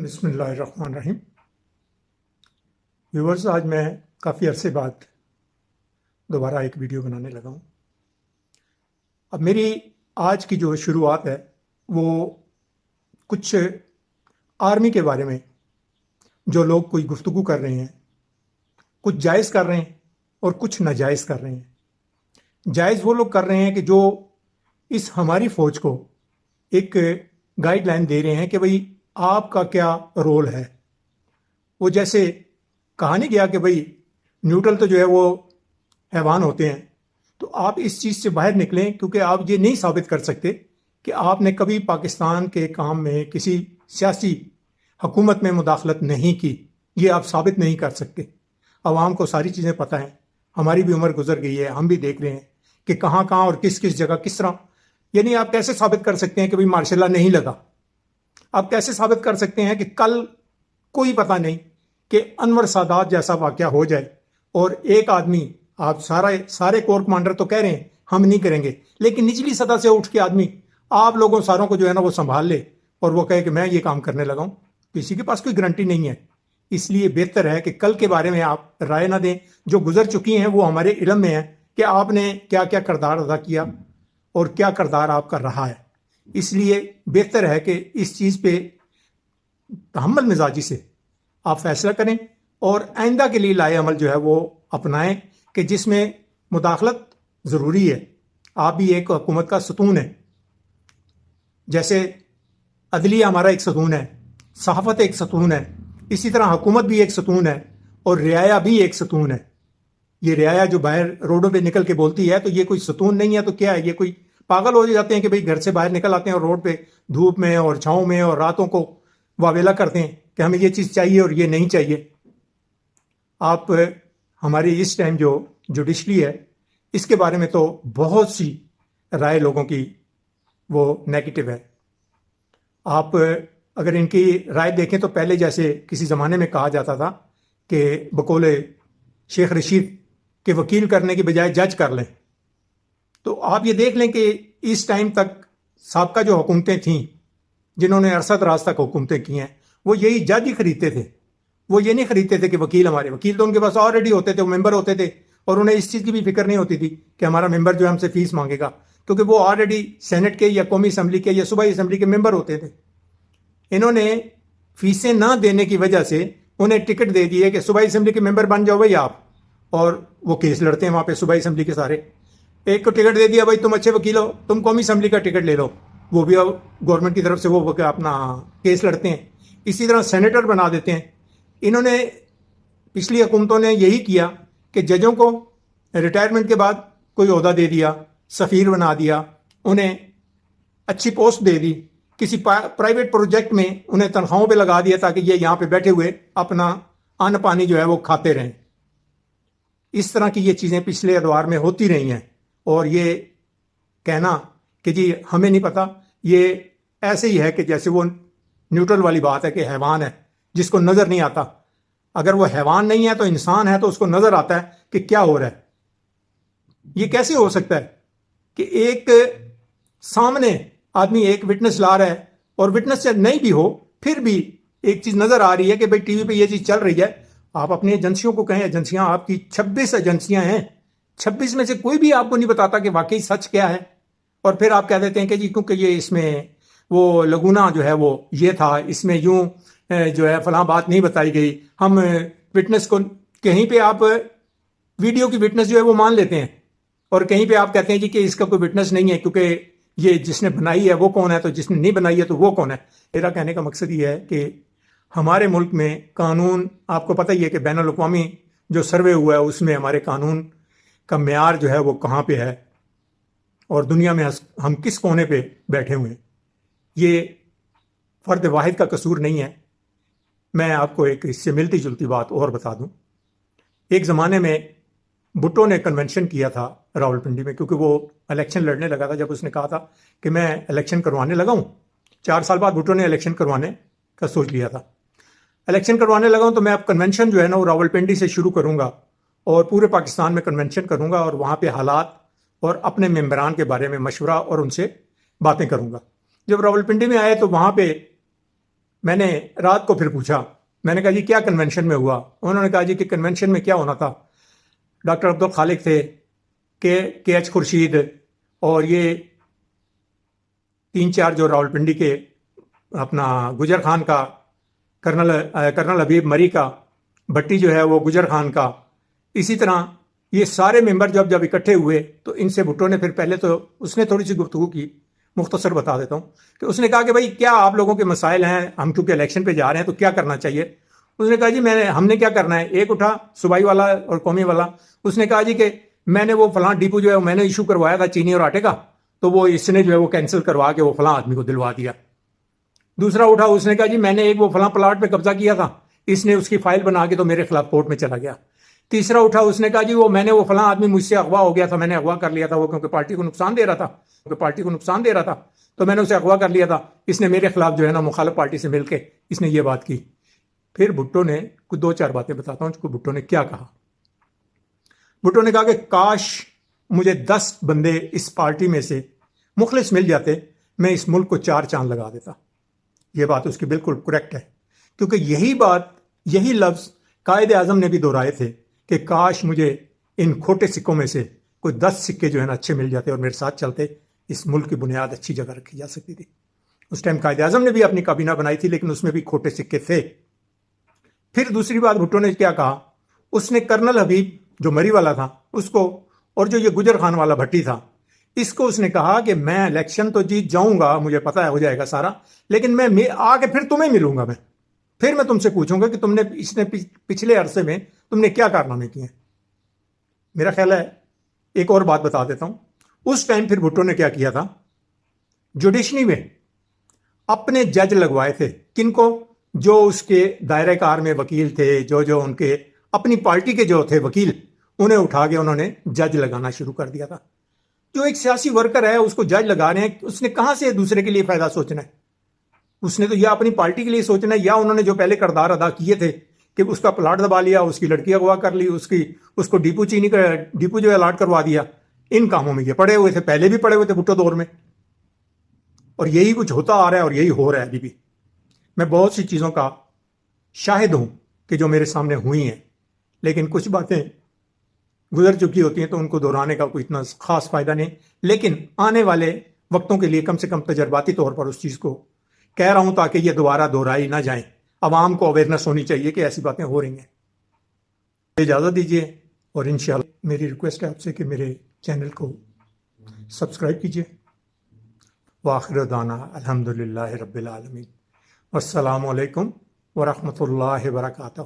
بسم اللہ الرحمن الرحیم۔ ویورز، آج میں کافی عرصے بعد دوبارہ ایک ویڈیو بنانے لگا ہوں۔ اب میری آج کی جو شروعات ہے وہ کچھ آرمی کے بارے میں جو لوگ کوئی گفتگو کر رہے ہیں، کچھ جائز کر رہے ہیں اور کچھ ناجائز کر رہے ہیں۔ جائز وہ لوگ کر رہے ہیں کہ جو اس ہماری فوج کو ایک گائیڈ لائن دے رہے ہیں کہ بھئی آپ کا کیا رول ہے۔ وہ جیسے کہا نہیں گیا کہ بھئی نیوٹرل تو جو ہے وہ حیوان ہوتے ہیں، تو آپ اس چیز سے باہر نکلیں، کیونکہ آپ یہ نہیں ثابت کر سکتے کہ آپ نے کبھی پاکستان کے کام میں کسی سیاسی حکومت میں مداخلت نہیں کی۔ یہ آپ ثابت نہیں کر سکتے۔ عوام کو ساری چیزیں پتہ ہیں، ہماری بھی عمر گزر گئی ہے، ہم بھی دیکھ رہے ہیں کہ کہاں کہاں اور کس کس جگہ کس طرح۔ یعنی آپ کیسے ثابت کر سکتے ہیں کہ بھئی مارشل لا نہیں لگا؟ آپ کیسے ثابت کر سکتے ہیں کہ کل کوئی پتہ نہیں کہ انور سادات جیسا واقعہ ہو جائے اور ایک آدمی، آپ سارے کور کمانڈر تو کہہ رہے ہیں ہم نہیں کریں گے، لیکن نچلی سطح سے اٹھ کے آدمی آپ لوگوں ساروں کو جو ہے نا وہ سنبھال لے اور وہ کہے کہ میں یہ کام کرنے لگا ہوں؟ کسی کے پاس کوئی گارنٹی نہیں ہے۔ اس لیے بہتر ہے کہ کل کے بارے میں آپ رائے نہ دیں۔ جو گزر چکی ہیں وہ ہمارے علم میں ہے کہ آپ نے کیا کیا کردار ادا کیا اور کیا کردار آپ کا رہا ہے۔ اس لیے بہتر ہے کہ اس چیز پہ تحمل مزاجی سے آپ فیصلہ کریں اور آئندہ کے لیے لائے عمل جو ہے وہ اپنائیں کہ جس میں مداخلت ضروری ہے۔ آپ بھی ایک حکومت کا ستون ہے، جیسے عدلیہ ہمارا ایک ستون ہے، صحافت ایک ستون ہے، اسی طرح حکومت بھی ایک ستون ہے اور رعایا بھی ایک ستون ہے۔ یہ رعایا جو باہر روڈوں پہ نکل کے بولتی ہے تو یہ کوئی ستون نہیں ہے تو کیا ہے؟ یہ کوئی پاگل ہو جاتے ہیں کہ بھئی گھر سے باہر نکل آتے ہیں اور روڈ پہ دھوپ میں اور چھاؤں میں اور راتوں کو واویلا کرتے ہیں کہ ہمیں یہ چیز چاہیے اور یہ نہیں چاہیے۔ آپ ہماری اس ٹائم جو جوڈیشری ہے اس کے بارے میں تو بہت سی رائے لوگوں کی وہ نیگیٹو ہے۔ آپ اگر ان کی رائے دیکھیں تو پہلے جیسے کسی زمانے میں کہا جاتا تھا کہ بقول شیخ رشید کہ وکیل کرنے کی بجائے جج کر لیں، تو آپ یہ دیکھ لیں کہ اس ٹائم تک سابقہ جو حکومتیں تھیں جنہوں نے عرصہ دراز تک حکومتیں کی ہیں وہ یہی جج ہی خریدتے تھے۔ وہ یہ نہیں خریدتے تھے کہ وکیل ہمارے، وکیل تو ان کے پاس آلریڈی ہوتے تھے، وہ ممبر ہوتے تھے اور انہیں اس چیز کی بھی فکر نہیں ہوتی تھی کہ ہمارا ممبر جو ہے ہم سے فیس مانگے گا، کیونکہ وہ آلریڈی سینٹ کے یا قومی اسمبلی کے یا صوبائی اسمبلی کے ممبر ہوتے تھے۔ انہوں نے فیسیں نہ دینے کی وجہ سے انہیں ٹکٹ دے دیے کہ صوبائی اسمبلی کے ممبر بن جاؤ بھائی آپ، اور وہ کیس لڑتے ہیں وہاں پہ صوبائی اسمبلی کے سارے۔ ایک کو ٹکٹ دے دیا بھائی تم اچھے وکیل ہو، تم قومی اسمبلی کا ٹکٹ لے لو، وہ بھی گورنمنٹ کی طرف سے وہ اپنا کیس لڑتے ہیں۔ اسی طرح سینیٹر بنا دیتے ہیں۔ انہوں نے پچھلی حکومتوں نے یہی کیا کہ ججوں کو ریٹائرمنٹ کے بعد کوئی عہدہ دے دیا، سفیر بنا دیا، انہیں اچھی پوسٹ دے دی، کسی پرائیویٹ پروجیکٹ میں انہیں تنخواہوں پہ لگا دیا تاکہ یہ یہاں پہ بیٹھے ہوئے اپنا ان پانی جو ہے وہ کھاتے رہیں۔ اس طرح کی یہ چیزیں پچھلے ادوار میں ہوتی رہی ہیں، اور یہ کہنا کہ جی ہمیں نہیں پتہ، یہ ایسے ہی ہے کہ جیسے وہ نیوٹرل والی بات ہے کہ حیوان ہے جس کو نظر نہیں آتا۔ اگر وہ حیوان نہیں ہے تو انسان ہے تو اس کو نظر آتا ہے کہ کیا ہو رہا ہے۔ یہ کیسے ہو سکتا ہے کہ ایک سامنے آدمی ایک وٹنس لا رہا ہے اور وٹنس سے نہیں بھی ہو پھر بھی ایک چیز نظر آ رہی ہے کہ بھئی ٹی وی پہ یہ چیز چل رہی ہے۔ آپ اپنی ایجنسیوں کو کہیں، ایجنسیاں آپ کی 26 ایجنسیاں ہیں، 26 میں سے کوئی بھی آپ کو نہیں بتاتا کہ واقعی سچ کیا ہے، اور پھر آپ کہہ دیتے ہیں کہ جی کیونکہ یہ اس میں وہ لگونا جو ہے وہ یہ تھا، اس میں یوں جو ہے فلاں بات نہیں بتائی گئی، ہم وٹنس کو کہیں پہ آپ ویڈیو کی وٹنس جو ہے وہ مان لیتے ہیں اور کہیں پہ آپ کہتے ہیں جی کہ اس کا کوئی وٹنس نہیں ہے کیونکہ یہ جس نے بنائی ہے وہ کون ہے، تو جس نے نہیں بنائی ہے تو وہ کون ہے۔ میرا کہنے کا مقصد یہ ہے کہ ہمارے ملک میں قانون، آپ کو پتہ ہی ہے کہ بین الاقوامی جو سروے ہوا ہے اس میں ہمارے قانون کا معیار جو ہے وہ کہاں پہ ہے اور دنیا میں ہم کس کونے پہ بیٹھے ہوئے ہیں۔ یہ فرد واحد کا قصور نہیں ہے۔ میں آپ کو ایک اس سے ملتی جلتی بات اور بتا دوں۔ ایک زمانے میں بھٹو نے کنونشن کیا تھا راولپنڈی میں، کیونکہ وہ الیکشن لڑنے لگا تھا۔ جب اس نے کہا تھا کہ میں الیکشن کروانے لگا ہوں، 4 سال بعد بھٹو نے الیکشن کروانے کا سوچ لیا تھا۔ الیکشن کروانے لگا ہوں تو میں اب کنونشن جو ہے نا وہ راولپنڈی سے شروع کروں گا اور پورے پاکستان میں کنونشن کروں گا اور وہاں پہ حالات اور اپنے ممبران کے بارے میں مشورہ اور ان سے باتیں کروں گا۔ جب راولپنڈی میں آئے تو وہاں پہ میں نے رات کو پھر پوچھا، میں نے کہا جی کیا کنونشن میں ہوا؟ انہوں نے کہا جی کہ کنونشن میں کیا ہونا تھا، ڈاکٹر عبدالخالق تھے، کے ایچ خورشید، اور یہ 3-4 جو راولپنڈی کے اپنا گجر خان کا، کرنل حبیب مری کا، بھٹی جو ہے وہ گجر خان کا، اسی طرح یہ سارے ممبر جب اکٹھے ہوئے تو ان سے بھٹو نے پھر پہلے تو اس نے تھوڑی سی گفتگو کی، مختصر بتا دیتا ہوں کہ اس نے کہا کہ بھائی کیا آپ لوگوں کے مسائل ہیں، ہم کیونکہ الیکشن پہ جا رہے ہیں تو کیا کرنا چاہیے؟ اس نے کہا جی ہم نے کیا کرنا ہے، ایک اٹھا صوبائی والا اور قومی والا، اس نے کہا جی کہ میں نے وہ فلاں ڈیپو جو ہے میں نے ایشو کروایا تھا چینی اور آٹے کا، تو وہ اس نے جو ہے وہ کینسل کروا کے وہ فلاں آدمی کو دلوا دیا۔ دوسرا اٹھا، اس نے کہا جی میں نے ایک وہ فلاں پلاٹ پہ قبضہ کیا تھا، اس نے اس کی فائل بنا کے تو میرے خلاف کورٹ میں چلا گیا۔ تیسرا اٹھا، اس نے کہا جی میں نے وہ فلاں آدمی مجھ سے اغوا ہو گیا تھا، میں نے اغوا کر لیا تھا وہ کیونکہ پارٹی کو نقصان دے رہا تھا تو میں نے اسے اغوا کر لیا تھا، اس نے میرے خلاف جو ہے نا مخالف پارٹی سے مل کے اس نے یہ بات کی۔ پھر بھٹو نے کچھ 2-4 باتیں بتاتا ہوں کہ بھٹو نے کیا کہا۔ بھٹو نے کہا کہ کاش مجھے 10 بندے اس پارٹی میں سے مخلص مل جاتے، میں اس ملک کو 4 چاند لگا دیتا۔ یہ بات اس کی بالکل کریکٹ ہے، کیونکہ یہی لفظ قائد اعظم نے بھی دہرائے تھے کہ کاش مجھے ان کھوٹے سکوں میں سے کوئی 10 سکے جو ہے نا اچھے مل جاتے اور میرے ساتھ چلتے، اس ملک کی بنیاد اچھی جگہ رکھی جا سکتی تھی۔ اس ٹائم قائد اعظم نے بھی اپنی کابینہ بنائی تھی لیکن اس میں بھی کھوٹے سکے تھے۔ پھر دوسری بات بھٹو نے کیا کہا، اس نے کرنل حبیب جو مری والا تھا اس کو، اور جو یہ گجر خان والا بھٹی تھا اس کو اس نے کہا کہ میں الیکشن تو جیت جاؤں گا، مجھے پتا ہے ہو جائے گا سارا، لیکن میں آ کے پھر تمہیں ملوں گا، پھر میں تم سے پوچھوں گا کہ تم نے پچھلے عرصے میں تم نے کیا کارنامے کیے ہیں۔ میرا خیال ہے ایک اور بات بتا دیتا ہوں، اس ٹائم پھر بھٹو نے کیا کیا تھا، جوڈیشری میں اپنے جج لگوائے تھے، کن کو؟ جو اس کے دائرہ کار میں وکیل تھے، جو ان کے اپنی پارٹی کے جو تھے وکیل، انہیں اٹھا کے انہوں نے جج لگانا شروع کر دیا تھا۔ جو ایک سیاسی ورکر ہے اس کو جج لگا رہے ہیں، اس نے کہاں سے دوسرے کے لیے فائدہ سوچنا ہے؟ اس نے تو یا اپنی پارٹی کے لیے سوچنا ہے، یا انہوں نے جو پہلے کردار ادا کیے تھے کہ اس کا پلاٹ دبا لیا، اس کی لڑکی اغوا کر لی، اس کو ڈیپو چینی کا ڈیپو جو ہے الاٹ کروا دیا، ان کاموں میں یہ پڑے ہوئے تھے، پہلے بھی پڑے ہوئے تھے بھٹو دور میں، اور یہی کچھ ہوتا آ رہا ہے اور یہی ہو رہا ہے ابھی بھی۔ میں بہت سی چیزوں کا شاہد ہوں کہ جو میرے سامنے ہوئی ہیں، لیکن کچھ باتیں گزر چکی ہوتی ہیں تو ان کو دہرانے کا کوئی اتنا خاص فائدہ نہیں، لیکن آنے والے وقتوں کے لیے کم سے کم تجرباتی طور پر اس چیز کو کہہ رہا ہوں تاکہ یہ دوبارہ دہرائی نہ جائیں، عوام کو اویئرنیس ہونی چاہیے کہ ایسی باتیں ہو رہی ہیں۔ اجازت دیجیے، اور انشاءاللہ میری ریکویسٹ ہے آپ سے کہ میرے چینل کو سبسکرائب کیجیے۔ وآخر دعوانا الحمدللہ رب العالمین، والسلام علیکم ورحمۃ اللہ وبرکاتہ۔